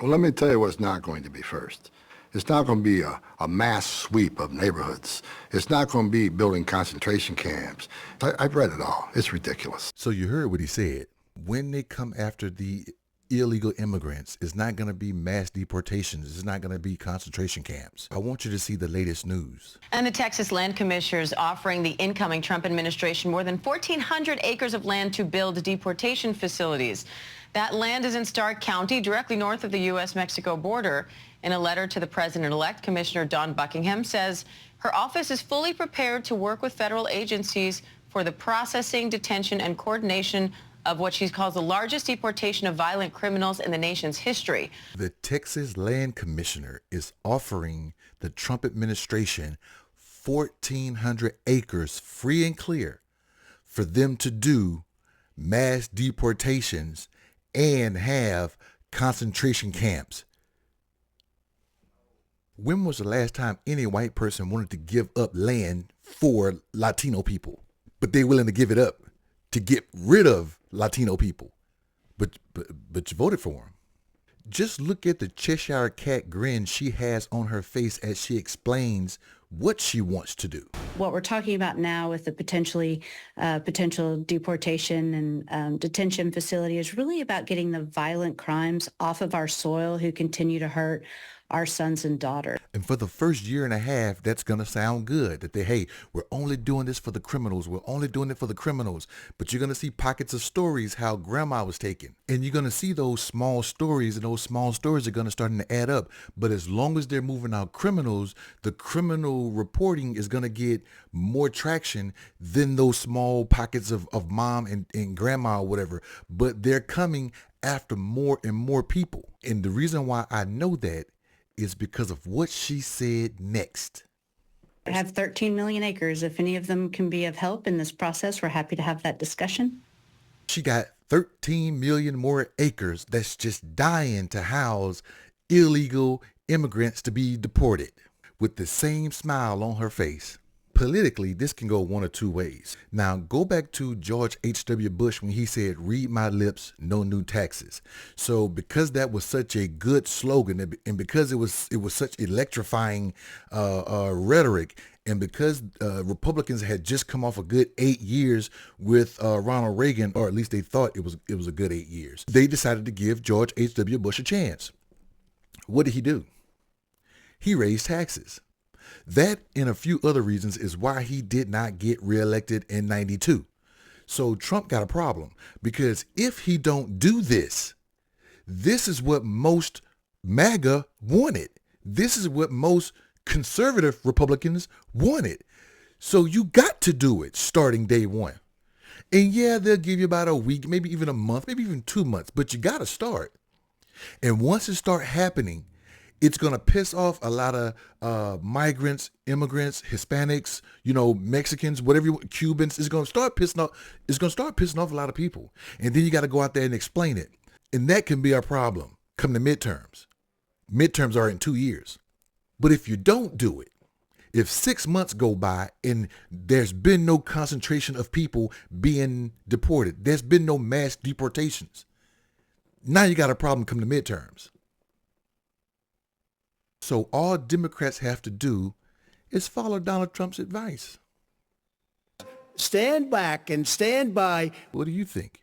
Well, let me tell you what's not going to be first. It's not going to be a mass sweep of neighborhoods. It's not going to be building concentration camps. I've read it all. It's ridiculous. So you heard what he said. When they come after the illegal immigrants, it's not going to be mass deportations. It's not going to be concentration camps. I want you to see the latest news. And the Texas Land Commissioners offering the incoming Trump administration more than 1,400 acres of land to build deportation facilities. That land is in Starr County, directly north of the U.S.-Mexico border. In a letter to the president-elect, Commissioner Dawn Buckingham says her office is fully prepared to work with federal agencies for the processing, detention, and coordination of what she calls the largest deportation of violent criminals in the nation's history. The Texas Land Commissioner is offering the Trump administration 1,400 acres free and clear for them to do mass deportations and have concentration camps. When was the last time any white person wanted to give up land for Latino people? But they're willing to give it up to get rid of Latino people. But you voted for them. Just look at the Cheshire Cat grin she has on her face as she explains what she wants to do. What we're talking about now with the potential deportation and detention facility is really about getting the violent crimes off of our soil who continue to hurt our sons and daughters. And for the first year and a half, that's going to sound good. That hey, we're only doing this for the criminals. We're only doing it for the criminals. But you're going to see pockets of stories how grandma was taken. And you're going to see those small stories, and those small stories are going to start to add up. But as long as they're moving out criminals, the criminal reporting is going to get more traction than those small pockets of mom and grandma or whatever. But they're coming after more and more people. And the reason why I know that is because of what she said next. I have 13 million acres. If any of them can be of help in this process, we're happy to have that discussion. She got 13 million more acres that's just dying to house illegal immigrants to be deported, with the same smile on her face. Politically, this can go one or two ways. Now, go back to George H.W. Bush when he said, "Read my lips, no new taxes." So because that was such a good slogan, and because it was such electrifying rhetoric, and because Republicans had just come off a good 8 years with Ronald Reagan, or at least they thought it was a good 8 years, they decided to give George H.W. Bush a chance. What did he do? He raised taxes. That and a few other reasons is why he did not get reelected in 92. So Trump got a problem, because if he don't do this, this is what most MAGA wanted. This is what most conservative Republicans wanted. So you got to do it starting day one. And yeah, they'll give you about a week, maybe even a month, maybe even 2 months, but you got to start. And once it start happening, it's going to piss off a lot of migrants, immigrants, Hispanics, Mexicans, whatever, Cubans. It's going to start pissing off a lot of people. And then you got to go out there and explain it. And that can be our problem come the midterms. Midterms are in 2 years. But if you don't do it, if 6 months go by and there's been no concentration of people being deported, there's been no mass deportations, now you got a problem come the midterms. So all Democrats have to do is follow Donald Trump's advice. Stand back and stand by. What do you think?